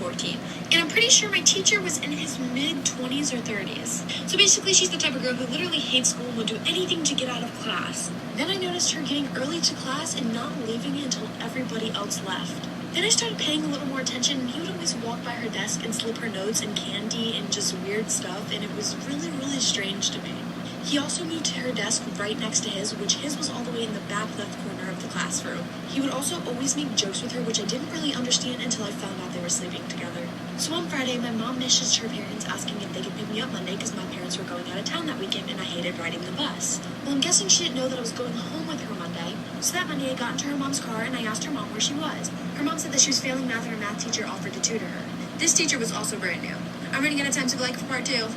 14. And I'm pretty sure my teacher was in his mid-20s or 30s. So basically, she's the type of girl who literally hates school and would do anything to get out of class. Then I noticed her getting early to class and not leaving it until everybody else left. Then I started paying a little more attention, and he would always walk by her desk and slip her notes and candy and just weird stuff, and it was really, really strange to me. He also moved to her desk right next to his, which his was all the way in the back left corner of the classroom. He would also always make jokes with her, which I didn't really understand until I found out they were sleeping together. So on Friday, my mom messaged her parents asking if they could pick me up Monday because my parents were going out of town that weekend and I hated riding the bus. Well, I'm guessing she didn't know that I was going home with her Monday. So that Monday, I got into her mom's car and I asked her mom where she was. Her mom said that she was failing math and her math teacher offered to tutor her. This teacher was also brand new. I'm running out of time, so go like for part 2.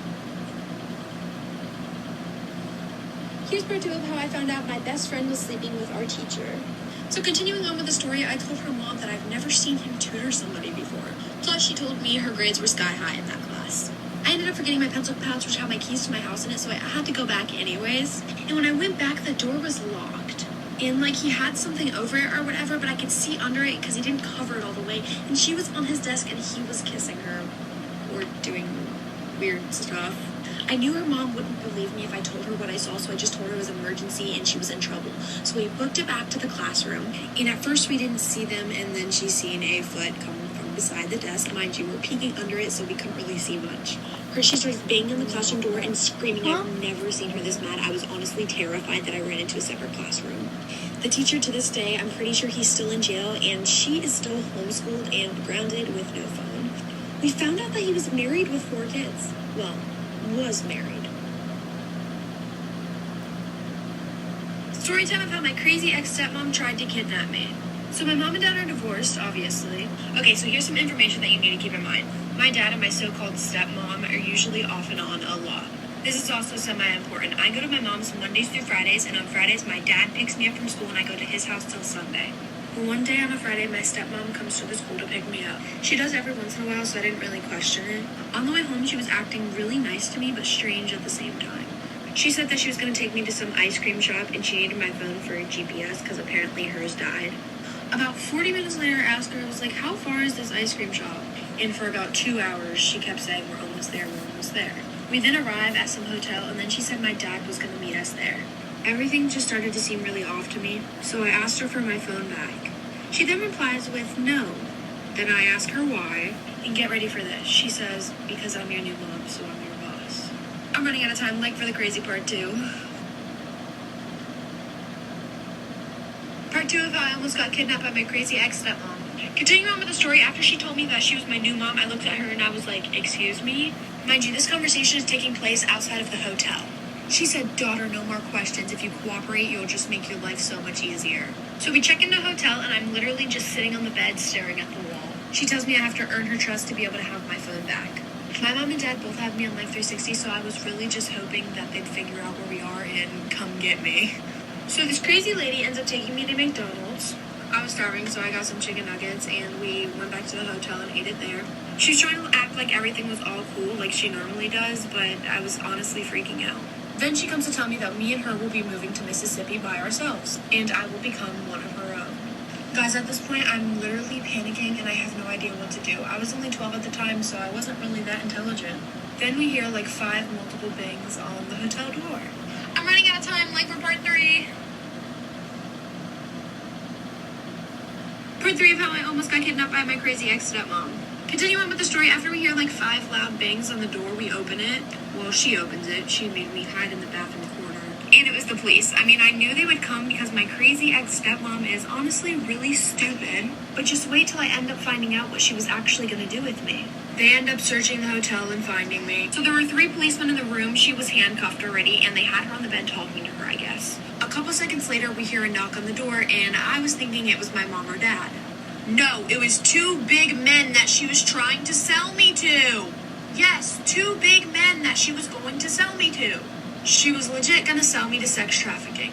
Here's part 2 of how I found out my best friend was sleeping with our teacher. So continuing on with the story, I told her mom that I've never seen him tutor somebody before. Plus, she told me her grades were sky high in that class. I ended up forgetting my pencil pouch, which had my keys to my house in it, so I had to go back anyways. And when I went back, the door was locked. And he had something over it or whatever, but I could see under it because he didn't cover it all the way. And she was on his desk and he was kissing her or doing weird stuff. I knew her mom wouldn't believe me if I told her what I saw, so I just told her it was an emergency and she was in trouble. So we booked it back to the classroom, and at first we didn't see them, and then she seen a foot come from beside the desk. Mind you, we're peeking under it, so we couldn't really see much. She starts banging on the classroom door and screaming. I've never seen her this mad. I was honestly terrified that I ran into a separate classroom. The teacher to this day, I'm pretty sure he's still in jail, and she is still homeschooled and grounded with no phone. We found out that he was married with 4 kids. Well, was married. Story time of how my crazy ex-stepmom tried to kidnap me. So my mom and dad are divorced, obviously. Okay, so here's some information that you need to keep in mind. My dad and my so-called stepmom are usually off and on a lot. This is also semi-important. I go to my mom's Mondays through Fridays, and on Fridays my dad picks me up from school and I go to his house till Sunday. Well, one day on a Friday, my stepmom comes to the school to pick me up. She does every once in a while, so I didn't really question it. On the way home, she was acting really nice to me, but strange at the same time. She said that she was going to take me to some ice cream shop, and she needed my phone for a GPS because apparently hers died. About 40 minutes later, I asked her, I was like, how far is this ice cream shop? And for about 2 hours, she kept saying, we're almost there, we're almost there. We then arrived at some hotel, and then she said my dad was going to meet us there. Everything just started to seem really off to me, so I asked her for my phone back. She then replies with no. Then I ask her why, and get ready for this. She says, because I'm your new mom, so I'm your boss. I'm running out of time, for the crazy part 2. Part 2 of how I almost got kidnapped by my crazy ex-stepmom. Continuing on with the story, after she told me that she was my new mom, I looked at her and I was like, excuse me? Mind you, this conversation is taking place outside of the hotel. She said, daughter, no more questions. If you cooperate, you'll just make your life so much easier. So we check into the hotel, and I'm literally just sitting on the bed staring at the wall. She tells me I have to earn her trust to be able to have my phone back. My mom and dad both have me on Life 360, so I was really just hoping that they'd figure out where we are and come get me. So this crazy lady ends up taking me to McDonald's. I was starving, so I got some chicken nuggets, and we went back to the hotel and ate it there. She was trying to act like everything was all cool, like she normally does, but I was honestly freaking out. Then she comes to tell me that me and her will be moving to Mississippi by ourselves, and I will become one of her own. Guys, at this point, I'm literally panicking, and I have no idea what to do. I was only 12 at the time, so I wasn't really that intelligent. Then we hear 5 multiple bangs on the hotel door. I'm running out of time, for part 3. Part 3 of how I almost got kidnapped by my crazy ex-stepmom. Continuing on with the story, after we hear 5 loud bangs on the door, we open it. Well, she opens it. She made me hide in the bathroom corner. And it was the police. I mean, I knew they would come because my crazy ex-stepmom is honestly really stupid. But just wait till I end up finding out what she was actually going to do with me. They end up searching the hotel and finding me. So there were 3 policemen in the room. She was handcuffed already, and they had her on the bed talking to her, I guess. A couple seconds later, we hear a knock on the door, and I was thinking it was my mom or dad. No, it was 2 big men that she was trying to sell me to. Yes, 2 big men that she was going to sell me to. She was legit gonna sell me to sex trafficking.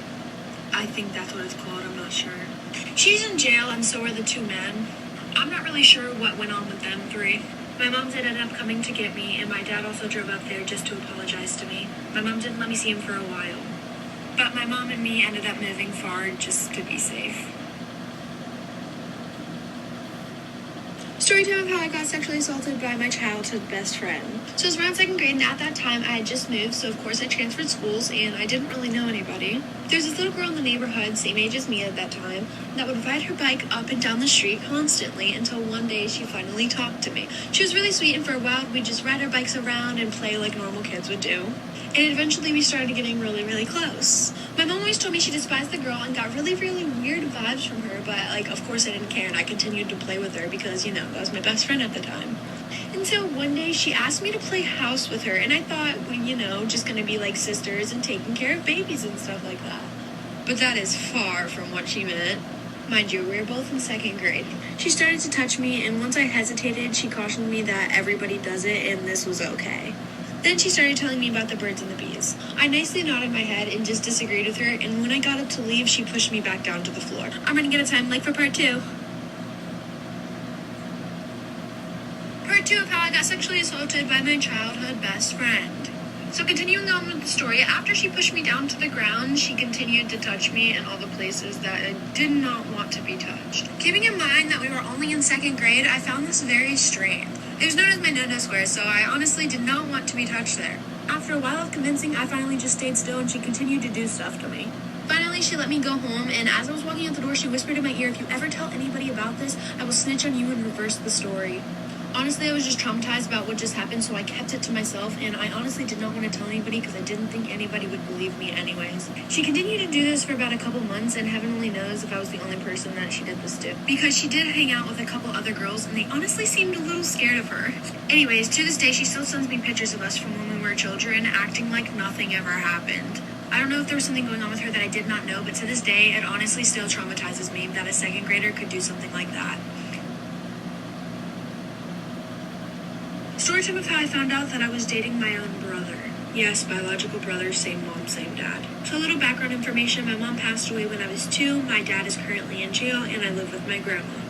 I think that's what it's called, I'm not sure. She's in jail, and so are the 2 men. I'm not really sure what went on with them 3. My mom did end up coming to get me, and my dad also drove up there just to apologize to me. My mom didn't let me see him for a while. But my mom and me ended up moving far just to be safe. Story time of how I got sexually assaulted by my childhood best friend. So it was around second grade, and at that time I had just moved, so of course I transferred schools, and I didn't really know anybody. There's this little girl in the neighborhood, same age as me at that time, that would ride her bike up and down the street constantly until one day she finally talked to me. She was really sweet, and for a while we'd just ride our bikes around and play like normal kids would do. And eventually we started getting really, really close. My mom always told me she despised the girl and got really, really weird vibes from her, but of course I didn't care, and I continued to play with her because, that was my best friend at the time. Until one day she asked me to play house with her, and I thought, just gonna be like sisters and taking care of babies and stuff like that. But that is far from what she meant. Mind you, we were both in second grade. She started to touch me, and once I hesitated, she cautioned me that everybody does it and this was okay. Then she started telling me about the birds and the bees. I nicely nodded my head and just disagreed with her, and when I got up to leave, she pushed me back down to the floor. I'm gonna get a time like for part 2. Part 2 of how I got sexually assaulted by my childhood best friend. So continuing on with the story, after she pushed me down to the ground, she continued to touch me in all the places that I did not want to be touched. Keeping in mind that we were only in second grade, I found this very strange. It was known as my no-no square, so I honestly did not want to be touched there. After a while of convincing, I finally just stayed still and she continued to do stuff to me. Finally, she let me go home, and as I was walking out the door, she whispered in my ear, "If you ever tell anybody about this, I will snitch on you and reverse the story." Honestly, I was just traumatized about what just happened, so I kept it to myself, and I honestly did not want to tell anybody because I didn't think anybody would believe me anyways. She continued to do this for about a couple months, and heaven only knows if I was the only person that she did this to. Because she did hang out with a couple other girls, and they honestly seemed a little scared of her. Anyways, to this day, she still sends me pictures of us from when we were children, acting like nothing ever happened. I don't know if there was something going on with her that I did not know, but to this day, it honestly still traumatizes me that a second grader could do something like that. Story time of how I found out that I was dating my own brother. Yes, biological brother, same mom, same dad. So a little background information, my mom passed away when I was 2, my dad is currently in jail, and I live with my grandma.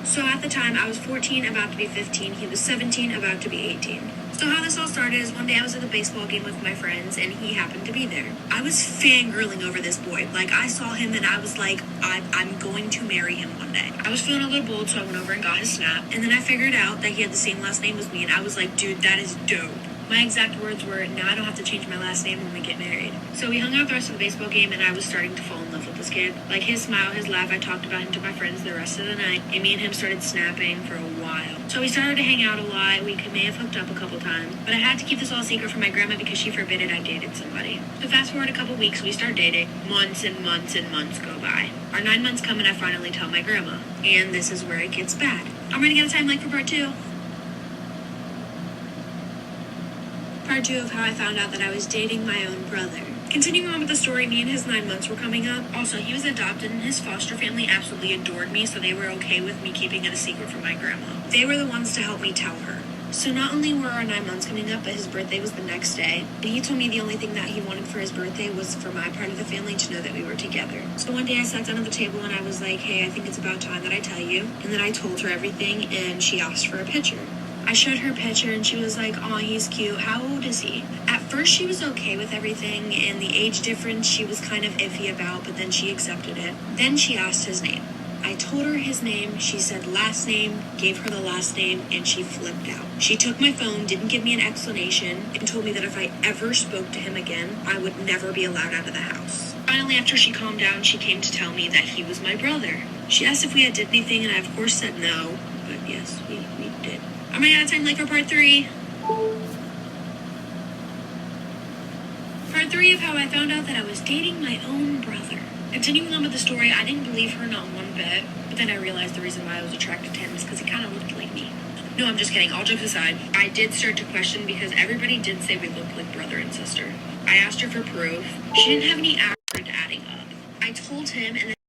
So at the time, I was 14, about to be 15, he was 17, about to be 18. So how this all started is one day I was at a baseball game with my friends, and he happened to be there. I was fangirling over this boy. I saw him, and I was like, I'm going to marry him one day. I was feeling a little bold, so I went over and got his snap, and then I figured out that he had the same last name as me, and I was like, dude, that is dope. My exact words were, now I don't have to change my last name when we get married. So we hung out the rest of the baseball game, and I was starting to fall in love with this kid. His smile, his laugh, I talked about him to my friends the rest of the night, and me and him started snapping for a while. So we started to hang out a lot. We may have hooked up a couple times, but I had to keep this all a secret from my grandma because she forbade I dated somebody. So fast forward a couple weeks, we start dating. Months and months and months go by. Our 9 months come, and I finally tell my grandma. And this is where it gets bad. I'm running out of time, for part 2. Part 2 of how I found out that I was dating my own brother. Continuing on with the story, me and his 9 months were coming up. Also, he was adopted, and his foster family absolutely adored me, so they were okay with me keeping it a secret from my grandma. They were the ones to help me tell her. So not only were our 9 months coming up, but his birthday was the next day. And he told me the only thing that he wanted for his birthday was for my part of the family to know that we were together. So one day I sat down at the table and I was like, hey, I think it's about time that I tell you. And then I told her everything, and she asked for a picture. I showed her a picture, and she was like, aw, he's cute. How old is he? At first, she was okay with everything, and the age difference she was kind of iffy about, but then she accepted it. Then she asked his name. I told her his name, she said last name, gave her the last name, and she flipped out. She took my phone, didn't give me an explanation, and told me that if I ever spoke to him again, I would never be allowed out of the house. Finally, after she calmed down, she came to tell me that he was my brother. She asked if we had did anything, and I of course said no, but yes, we did. I'm running out of time, for part 3. Part 3 of how I found out that I was dating my own brother. Continuing on with the story, I didn't believe her not one bit, but then I realized the reason why I was attracted to him is because he kind of looked like me. No, I'm just kidding. All jokes aside, I did start to question because everybody did say we looked like brother and sister. I asked her for proof. She didn't have any adding up. I told him, and